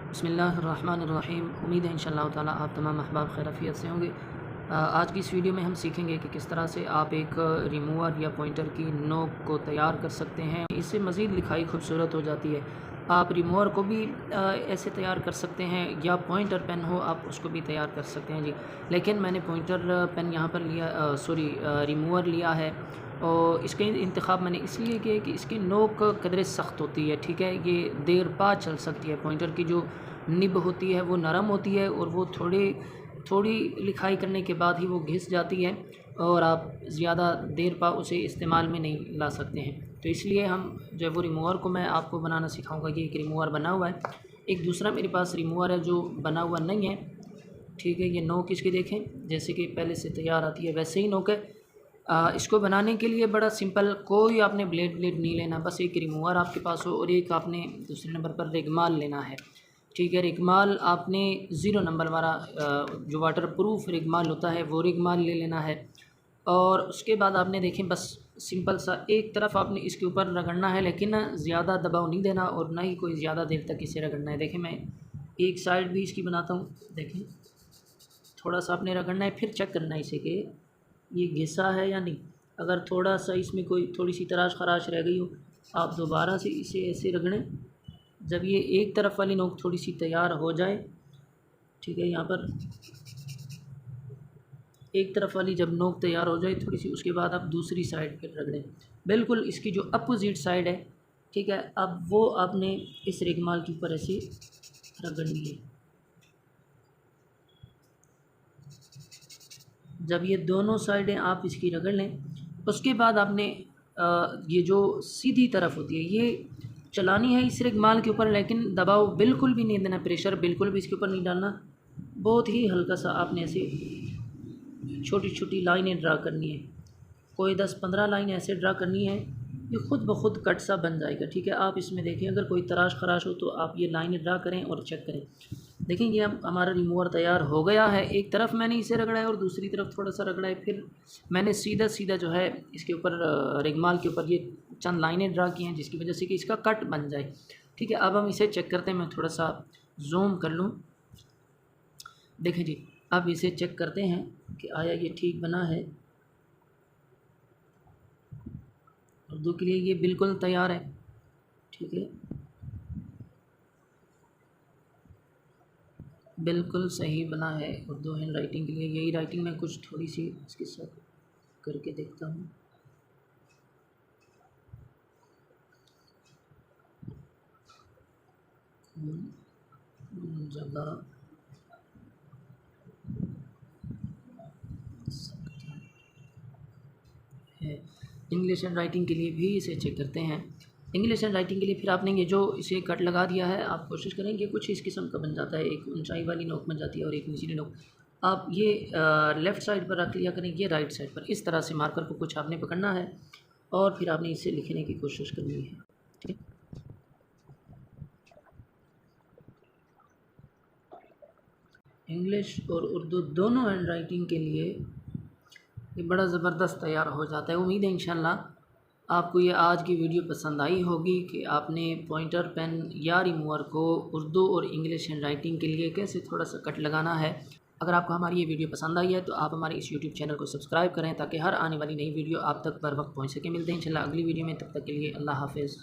बिस्मिल्लाहिर्रहमानिर्रहीम। उम्मीद है इंशाअल्लाह ताला आप तमाम अहबाब खैरियत से होंगे। आज की इस वीडियो में हम सीखेंगे कि किस तरह से आप एक रिमूवर या पॉइंटर की नोक को तैयार कर सकते हैं। इससे मज़ीद लिखाई खूबसूरत हो जाती है। आप रिमूवर को भी ऐसे तैयार कर सकते हैं या पॉइंटर पेन हो आप उसको भी तैयार कर सकते हैं जी। लेकिन मैंने पॉइंटर पेन यहाँ पर लिया रिमूवर लिया है और इसका इंतखाब मैंने इसलिए किया कि इसकी नोक कदरे सख्त होती है। ठीक है, ये देर पा चल सकती है। पॉइंटर की जो निब होती है वो नरम होती है और वो थोड़ी लिखाई करने के बाद ही वो घिस जाती है और आप ज़्यादा देर पा उसे इस्तेमाल में नहीं ला सकते हैं। तो इसलिए हम जो है वो रिमूवर को मैं आपको बनाना सिखाऊंगा कि एक रिमूवर बना हुआ है। एक दूसरा मेरे पास रिमूवर है जो बना हुआ नहीं है। ठीक है, ये नोक इसकी देखें जैसे कि पहले से तैयार आती है वैसे ही नोक है। इसको बनाने के लिए बड़ा सिंपल, कोई आपने ब्लेड नहीं लेना, बस एक रिमूवर आपके पास हो और एक आपने दूसरे नंबर पर रेगमाल लेना है। ठीक है, रेगमाल आपने 0 नंबर वाला जो वाटर प्रूफ रेगमाल होता है वो रेगमाल ले लेना है। और उसके बाद आपने देखें बस सिंपल सा एक तरफ आपने इसके ऊपर रगड़ना है, लेकिन ज़्यादा दबाव नहीं देना और ना ही कोई ज़्यादा देर तक इसे रगड़ना है। देखें मैं एक साइड भी इसकी बनाता हूँ। देखें थोड़ा सा आपने रगड़ना है, फिर चेक करना है इसे कि ये घिसा है या नहीं। अगर थोड़ा सा इसमें कोई थोड़ी सी तराश खराश रह गई हो आप दोबारा से इसे ऐसे रगड़ें। जब ये एक तरफ वाली नोक थोड़ी सी तैयार हो जाए, ठीक है, यहाँ पर एक तरफ वाली जब नोक तैयार हो जाए थोड़ी सी, उसके बाद आप दूसरी साइड पर रगड़ें, बिल्कुल इसकी जो अपोजिट साइड है। ठीक है, अब वो आपने इस रेगमाल के ऊपर ऐसे रगड़नी है। जब ये दोनों साइडें आप इसकी रगड़ लें, उसके बाद आपने ये जो सीधी तरफ होती है ये चलानी है इस रेगमाल के ऊपर, लेकिन दबाव बिल्कुल भी नहीं देना, प्रेशर बिल्कुल भी इसके ऊपर नहीं डालना। बहुत ही हल्का सा आपने ऐसे छोटी छोटी लाइनें ड्रा करनी है। कोई 10-15 लाइन ऐसे ड्रा करनी है, ये ख़ुद ब खुद कट सा बन जाएगा। ठीक है, आप इसमें देखें अगर कोई तराश खराश हो तो आप ये लाइनें ड्रा करें और चेक करें। देखें ये हमारा रिमूवर तैयार हो गया है। एक तरफ मैंने इसे रगड़ा है और दूसरी तरफ थोड़ा सा रगड़ा है, फिर मैंने सीधा जो है इसके ऊपर रेगमाल के ऊपर ये चंद लाइनें ड्रा की हैं जिसकी वजह से कि इसका कट बन जाए। ठीक है, अब हम इसे चेक करते हैं। मैं थोड़ा सा जूम कर लूँ। देखें जी, अब इसे चेक करते हैं कि आया ये ठीक बना है। उर्दू के लिए ये बिल्कुल तैयार है। ठीक है, बिल्कुल सही बना है उर्दू हैंड राइटिंग के लिए। यही राइटिंग मैं कुछ थोड़ी सी इसके साथ करके देखता हूँ। जगह है इंग्लिश हैंड राइटिंग के लिए भी इसे चेक करते हैं। इंग्लिश हैंड राइटिंग के लिए फिर आपने ये जो इसे कट लगा दिया है, आप कोशिश करेंगे कुछ इस किस्म का बन जाता है। एक ऊंचाई वाली नोक बन जाती है और एक निचली नोक। आप ये लेफ़्ट साइड पर रख लिया करें, ये राइट साइड पर। इस तरह से मार्कर को कुछ आपने पकड़ना है और फिर आपने इसे लिखने की कोशिश करनी है। ठीक है, इंग्लिश और उर्दू दोनों हैंड राइटिंग के लिए ये बड़ा ज़बरदस्त तैयार हो जाता है। उम्मीद है इंशाल्लाह आपको ये आज की वीडियो पसंद आई होगी कि आपने पॉइंटर पेन या रिमूवर को उर्दू और इंग्लिश हैंड राइटिंग के लिए कैसे थोड़ा सा कट लगाना है। अगर आपको हमारी ये वीडियो पसंद आई है तो आप हमारे इस यूट्यूब चैनल को सब्सक्राइब करें ताकि हर आने वाली नई वीडियो आप तक बर वक्त पहुँच सके। मिलते हैं इंशाल्लाह अगली वीडियो में, तब तक के लिए अल्लाह हाफ़िज़।